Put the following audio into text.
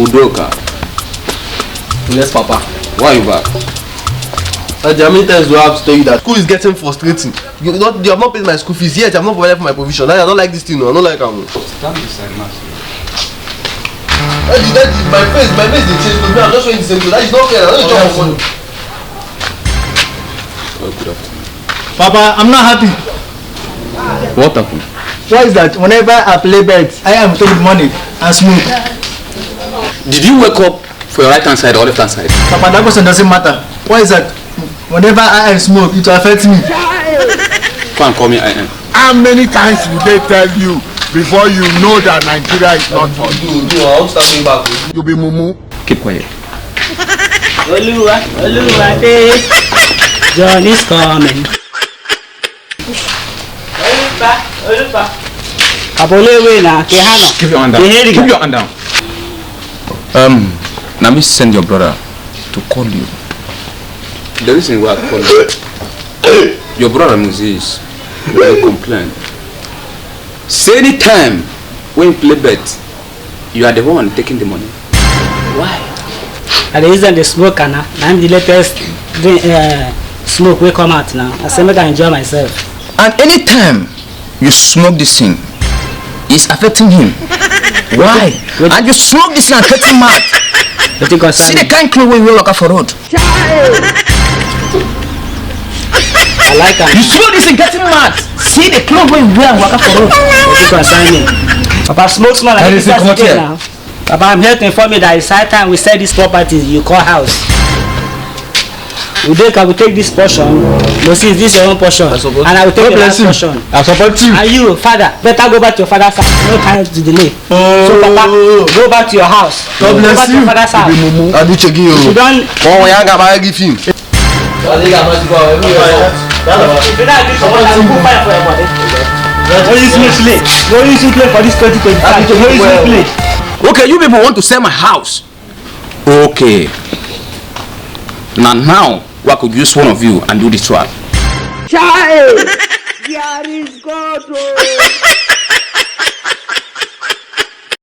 Udoka. Yes, Papa. Why are you back? How many times do I have to tell you that school is getting frustrating? You have not paid my school fees yet. I have not provided for my provision. I don't like this thing. I don't like them. Stand beside Master. My face they changed to me. I'm just showing the same thing. That is not fair. I don't talk about money. Oh, good afternoon. Papa, I'm not happy. What happened? Why is that whenever I play bets, I am taking money and smoke? Did you wake up for your right hand side or left hand side? Papa, that question doesn't matter. Why is that whenever I smoke, it will affect me? Come and call me IM. How many times will they tell you before you know that Nigeria is not for you? I won't start going back. You be mumu. Keep quiet. Oluwa, John is coming. Oluwa. Keep your hand down. Keep your hand down. Now me send your brother to call you. The reason why I call you, your brother Moses will complain. Say anytime when you play bet, you are the one taking the money. Why? And the reason the smoke now, I'm the latest smoke will come out now. I say make I enjoy myself. And anytime you smoke this thing, it's affecting him. Why? And you smoke this thing and get him mad. See the kind clothes we work for road. I like that. You smoke this and get him mad. See the clothes we wear and work for road. Papa, smoke smell like this now. Papa, I'm here to inform you that it's high time we sell this property you call house. We take this portion. No, see, this is your own portion. And I will take the last portion. I support you. And you, father, better go back to your father's house. No time to delay. So, Papa, go back to your house. God bless you. Go back to your father's house. I do check you. You don't. Oh, I got my give him. If you don't agree for what I will go fire for your body. No use me play. No use me play for this 2025. No use me play. Okay, you people want to sell my house. Okay. Now, I could use one of you and do the trial. Child! There is God.